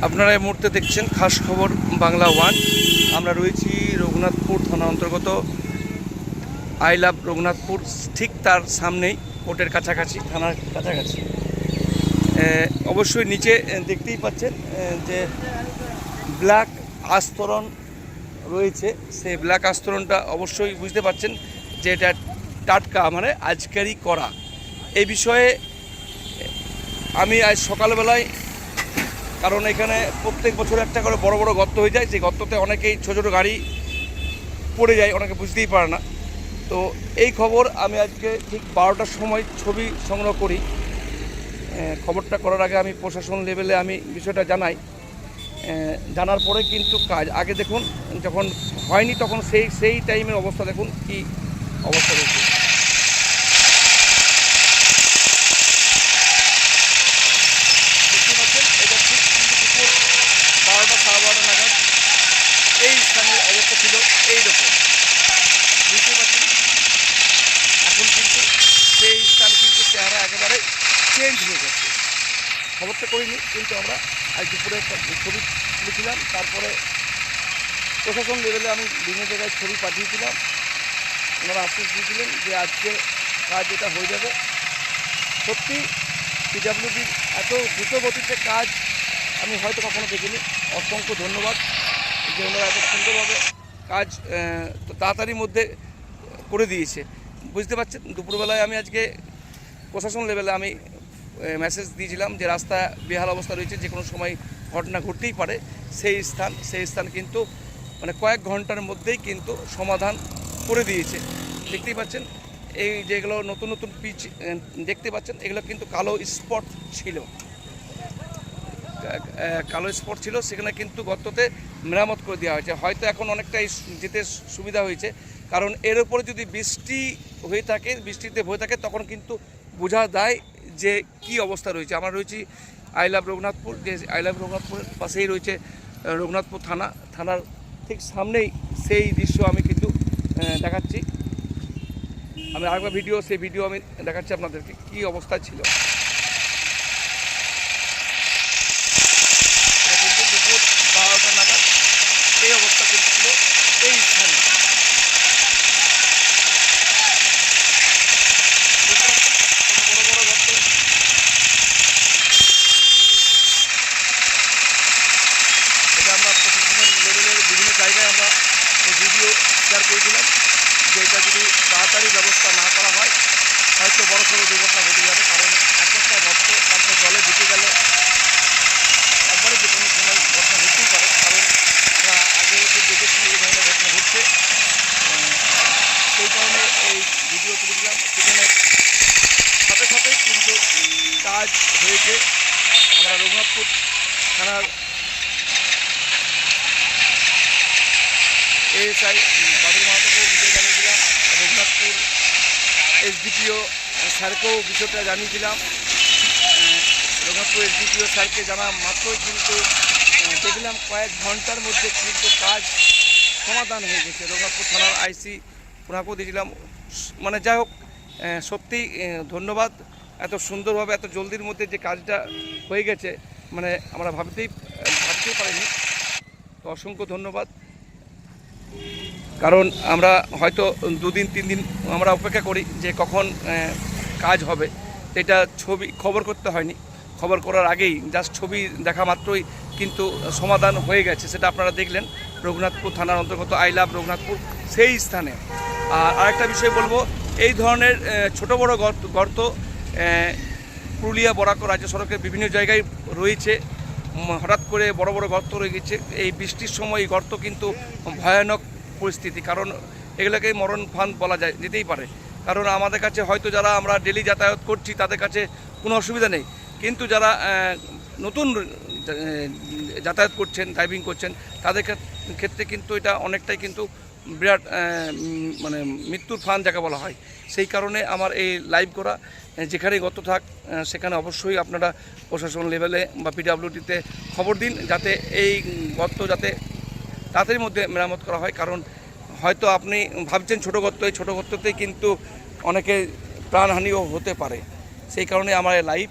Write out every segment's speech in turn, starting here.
আপনারা এই মুহূর্তে দেখছেন খাস খবর বাংলা ওয়ান। আমরা রয়েছি রঘুনাথপুর থানা অন্তর্গত আই লাভ রঘুনাথপুর, ঠিক তার সামনেই কোর্টের কাছাকাছি, থানার কাছাকাছি। অবশ্যই নিচে দেখতেই পাচ্ছেন যে ব্ল্যাক আস্তরণ রয়েছে। সেই ব্ল্যাক আস্তরণটা অবশ্যই বুঝতে পারছেন যে এটা টাটকা, মানে আজকেরই করা। এই বিষয়ে আমি আজ সকালবেলায়, কারণ এখানে প্রত্যেক বছর একটা করে বড় বড় গর্ত হয়ে যায়, যে গর্ততে অনেকেই ছোটো ছোটো গাড়ি পড়ে যায়, অনেকে বুঝতেই পারে না। তো এই খবর আমি আজকে ঠিক 12টার সময় ছবি সংগ্রহ করি। খবরটা করার আগে আমি প্রশাসন লেভেলে আমি বিষয়টা জানাই। জানার পরে কিন্তু কাজ আগে দেখুন, যখন হয়নি তখন সেই টাইমের অবস্থা দেখুন কি অবস্থা রয়েছে। দেখতে পাচ্ছেন এটা ঠিক কিন্তু দুপুর 12টা সাড়ে 12টা নাগাদ এই স্থানের অবস্থা ছিল এইরকম, বুঝতে পারছেন। এখন কিন্তু সেই স্থান কিন্তু চেহারা একেবারে চেঞ্জ হয়ে গেছে। খবরটা করিনি, কিন্তু আমরা আজ দুপুরে একটা ছবি তুলেছিলাম। তারপরে প্রশাসন লেভেলে আমি বিভিন্ন জায়গায় ছবি পাঠিয়েছিলাম। ওনারা আশ্বাস দিয়েছিলেন যে আজকে কাজ এটা হয়ে যাবে। সত্যি পিডব্লিউডির এত দ্রুত গতিতে কাজ আমি হয়তো কখনো দেখিনি। অসংখ্য ধন্যবাদ যে ওনারা এত সুন্দরভাবে কাজ তাড়াতাড়ির মধ্যে করে দিয়েছে। বুঝতে পারছেন, দুপুরবেলায় আমি আজকে প্রশাসন লেভেলে আমি মেসেজ দিয়েছিলাম যে রাস্তা বেহাল অবস্থা রয়েছে, যে কোনো সময় ঘটনা ঘটতেই পারে। সেই স্থান কিন্তু মানে কয়েক ঘন্টার মধ্যেই কিন্তু সমাধান করে দিয়েছে। দেখতেই পাচ্ছেন এই যেগুলো নতুন নতুন পিচ দেখতে পাচ্ছেন, এগুলো কিন্তু কালো স্পট ছিল, সেখানে কিন্তু গর্ততে মেরামত করে দেওয়া হয়েছে। হয়তো এখন অনেকটাই যেতে সুবিধা হয়েছে, কারণ এর উপরে যদি বৃষ্টিতে হয়ে থাকে তখন কিন্তু বোঝা যায় যে কি অবস্থা রয়েছে। আমরা রয়েছি আই লাভ রঘুনাথপুর, যে আই লাভ রঘুনাথপুরের পাশেই রয়েছে রঘুনাথপুর থানার ঠিক সামনেই সেই দৃশ্য আমি কিন্তু দেখাচ্ছি। আমি আরেকবার সেই ভিডিও আমি দেখাচ্ছি আপনাদেরকে কী অবস্থা ছিল। এটা কিন্তু দুপুর 12টা নাগাদ এই অবস্থা কিন্তু ছিল এই স্থানে। বড় বড় গর্ত, এটা আমরা প্রশাসনের লেভেলের বিভিন্ন জায়গায় আমরা ভিডিও শেয়ার করেছিলাম যে এটা যদি তাড়াতাড়ি ব্যবস্থা না করা হয় হয়তো বড় সড়ো দুর্ঘটনা ঘটে যাবে। কারণ একটা গর্ত তারপর জলে ঢুকে গেলে একবারে যে কোনো সময় ঘটনা ঘটতেই পারে। কারণ আমরা আগে বছর দেখেছি এই ধরনের ঘটনা ঘটছে, সেই কারণে এই ভিডিও তুলেছিলাম। সেখানে সাথে সাথেই কিন্তু কাজ হয়েছে। আমরা রঘুনাথপুর থানার এএসআই বাদল মাহাতোকেও বিষয় জানিয়েছিলাম, রঘুনাথপুর এসডিপিও স্যারকেও বিষয়টা জানিয়েছিলাম। রঘুনাথপুর এসডিপিও স্যারকে জানা মাত্রই কিন্তু দেখলাম কয়েক ঘন্টার মধ্যে কিন্তু কাজ সমাধান হয়ে গেছে। রঘুনাথপুর থানার আইসি ওনাকেও দিয়েছিলাম। মানে যাই হোক, সত্যি ধন্যবাদ। এত সুন্দরভাবে এত জলদির মধ্যে যে কাজটা হয়ে গেছে, মানে আমরা ভাবতেই পারিনি। তো অসংখ্য ধন্যবাদ। কারণ আমরা হয়তো 2 দিন 3 দিন আমরা অপেক্ষা করি যে কখন কাজ হবে, এটা খবর করতে হয়নি। খবর করার আগেই জাস্ট ছবি দেখা মাত্রই কিন্তু সমাধান হয়ে গেছে, সেটা আপনারা দেখলেন রঘুনাথপুর থানার অন্তর্গত আই লাভ রঘুনাথপুর সেই স্থানে। আর আরেকটা বিষয় বলবো, এই ধরনের ছোট বড় গর্ত পুরুলিয়া বরাক রাজ্য সড়কের বিভিন্ন জায়গায় রয়েছে। হঠাৎ করে বড় বড় গর্ত রয়ে গেছে। এই বৃষ্টির সময় এই গর্ত কিন্তু ভয়ানক পরিস্থিতি, কারণ এগুলোকে মরণ ফাঁদ বলা যেতেই পারে। কারণ আমাদের কাছে হয়তো যারা আমরা ডেলি যাতায়াত করছি তাদের কাছে কোনো অসুবিধা নেই, কিন্তু যারা নতুন যাতায়াত করছেন, ড্রাইভিং করছেন, তাদের ক্ষেত্রে কিন্তু এটা অনেকটাই কিন্তু বিরাট মানে মৃত্যুর ফাঁদ যাকে বলা হয়। সেই কারণে আমার এই লাইভ করা। যেখানেই গর্ত থাক সেখানে অবশ্যই আপনারা প্রশাসন লেভেলে বা পিডব্লিউডিতে খবর দিন, যাতে এই গর্ত যাতে তাড়াতাড়ির মধ্যে মেরামত করা হয়। কারণ হয়তো আপনি ভাবছেন ছোটো গর্ত, এই ছোটো গর্ততেই কিন্তু অনেকে প্রাণহানিও হতে পারে। সেই কারণে আমার লাইভ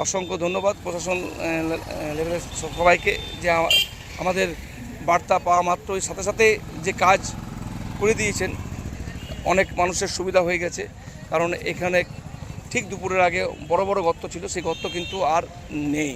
অসংখ্য ধন্যবাদ প্রশাসন লেভেলের সবাইকে যে আমাদের বার্তা পাওয়া মাত্রই সাথে সাথে যে কাজ করে দিয়েছেন। অনেক মানুষের সুবিধা হয়ে গেছে, কারণ এখানে ঠিক দুপুরের আগে বড় বড় গর্ত ছিল, সেই গর্ত কিন্তু আর নেই।